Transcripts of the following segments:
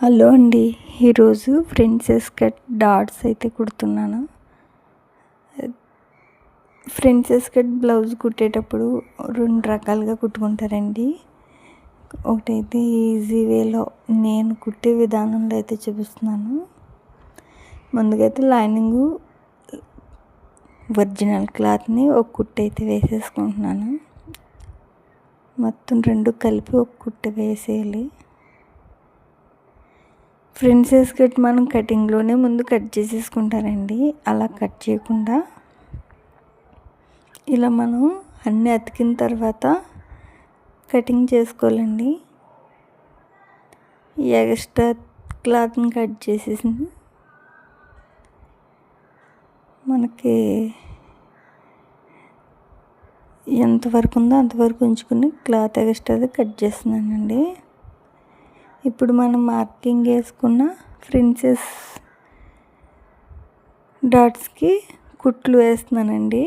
Hello అండి, ఈరోజు princess cut dots అయితే కుడుతున్నాను. ప్రిన్సెస్ కట్ బ్లౌజ్ కుట్టేటప్పుడు రెండు రకాలుగా కుట్టుకుంటారండి. ఒకటైతే ఈజీ వేలో నేను కుట్టే విధానంలో అయితే చూపిస్తున్నాను. ముందుగా అయితే లైనింగు ఒరిజినల్ క్లాత్ని ఒక కుట్టు అయితే వేసేసుకుంటున్నాను. మొత్తం రెండు కలిపి ఒక కుట్టు వేసేయాలి. ప్రిన్సెస్ కట్ మనం కటింగ్లోనే ముందు కట్ చేసేసుకుంటారండి. అలా కట్ చేయకుండా ఇలా మనం అన్నీ అతికిన తర్వాత కటింగ్ చేసుకోవాలండి. ఎక్స్ట్రా క్లాత్ని కట్ చేసేసి మనకి ఎంతవరకు ఉందో అంతవరకు ఉంచుకుని క్లాత్ ఎక్స్ట్రాది కట్ చేస్తున్నానండి. ఇప్పుడు మనం మార్కింగ్ వేసుకున్న ప్రిన్సెస్ డాట్స్కి కుట్లు వేస్తున్నానండి.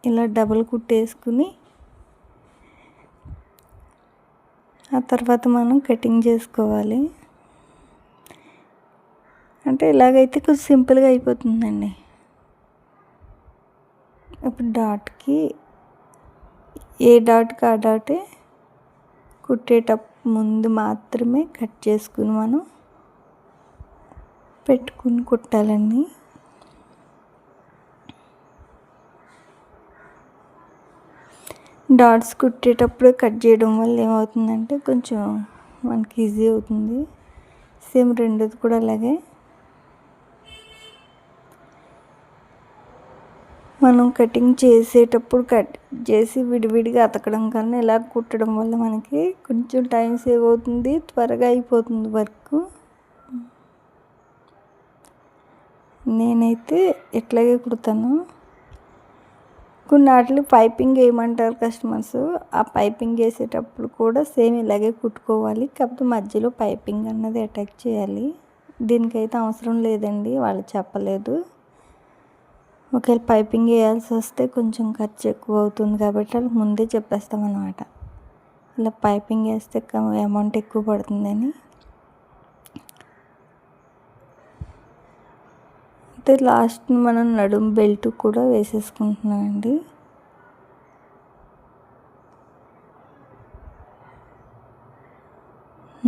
ఇలా డబుల్ కుట్టు వేసుకుని ఆ తర్వాత మనం కటింగ్ చేసుకోవాలి. అంటే ఇలాగైతే కొంచెం సింపుల్గా అయిపోతుందండి. ఇప్పుడు డాట్కి ఏ డాట్కి ఆ డాటే కుట్టేటప్పుడు ముందు మాత్రమే కట్ చేసుకుని మనం పెట్టుకుని కుట్టాలండి. డాట్స్ కుట్టేటప్పుడు కట్ చేయడం వల్ల ఏమవుతుందంటే కొంచెం మనకి ఈజీ అవుతుంది. సేమ్ రెండోది కూడా అలాగే మనం కటింగ్ చేసేటప్పుడు కట్ చేసి విడివిడిగా అతకడం కన్నా ఇలా కుట్టడం వల్ల మనకి కొంచెం టైం సేవ్ అవుతుంది, త్వరగా అయిపోతుంది వర్క్. నేనైతే ఇట్లాగే కుడతాను. కొన్నాటికి పైపింగ్ వేయమంటారు కస్టమర్స్. ఆ పైపింగ్ వేసేటప్పుడు కూడా సేమ్ ఇలాగే కుట్టుకోవాలి. కాకపోతే మధ్యలో పైపింగ్ అన్నది అటాచ్ చేయాలి. దీనికైతే అవసరం లేదండి, వాళ్ళు చెప్పలేదు. ఒకవేళ పైపింగ్ వేయాల్సి వస్తే కొంచెం ఖర్చు ఎక్కువ అవుతుంది కాబట్టి వాళ్ళకి ముందే చెప్పేస్తామన్నమాట. ఇలా పైపింగ్ వేస్తే అమౌంట్ ఎక్కువ పడుతుందని. అయితే లాస్ట్ మనం నడుము బెల్ట్ కూడా వేసేసుకుంటున్నామండి.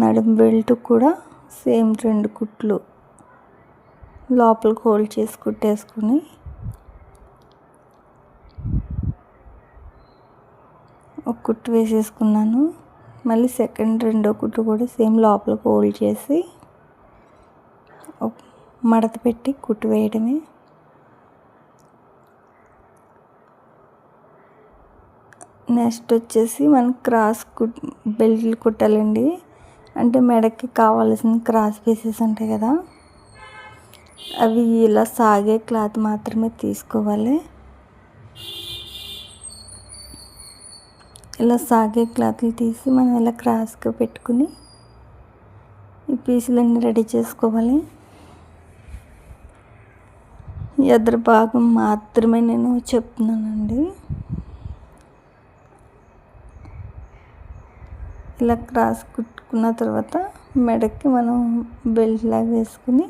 నడుము బెల్ట్ కూడా సేమ్ రెండు కుట్లు లోపలికి హోల్డ్ చేసి కుట్టేసుకుని ఒక కుట్టు వేసేసుకున్నాను. మళ్ళీ రెండో కుట్టు కూడా సేమ్ లోపలికి హోల్డ్ చేసి మడత పెట్టి కుట్టు వేయడమే. నెక్స్ట్ వచ్చేసి మనం క్రాస్ బెల్ట్లు కుట్టాలండి. అంటే మెడకి కావాల్సిన క్రాస్ పీసెస్ ఉంటాయి కదా, అవి ఇలా సాగే క్లాత్ మాత్రమే తీసుకోవాలి. ఇలా సాగే క్లాత్లు తీసి మనం ఇలా క్రాస్గా పెట్టుకుని ఈ పీసులన్నీ రెడీ చేసుకోవాలి. ఎదురు భాగం మాత్రమే నేను చెప్తున్నానండి. ఇలా క్రాస్ కుట్టుకున్న తర్వాత మెడకి మనం బెల్ట్ లాగా వేసుకుని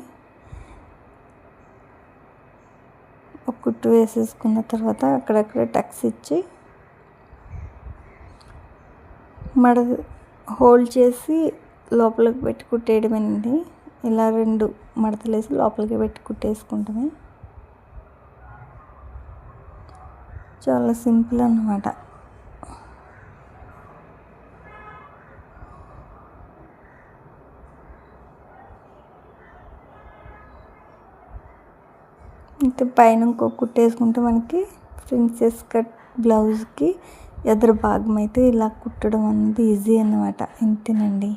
ఒక కుట్టు వేసేసుకున్న తర్వాత అక్కడక్కడ టక్స్ ఇచ్చి హోల్డ్ చేసి లోపలికి పెట్టి కుట్టేయడమేనండి. ఇలా రెండు మడతలు వేసి లోపలికి పెట్టి కుట్టేసుకుంటామే. చాలా సింపుల్ అన్నమాట. అయితే పైన ఇంకో కుట్టేసుకుంటే మనకి ప్రిన్సెస్ కట్ బ్లౌజ్కి ఎదురు భాగం అయితే ఇలా కుట్టడం అనేది ఈజీ అన్నమాట. ఇంతేనండి.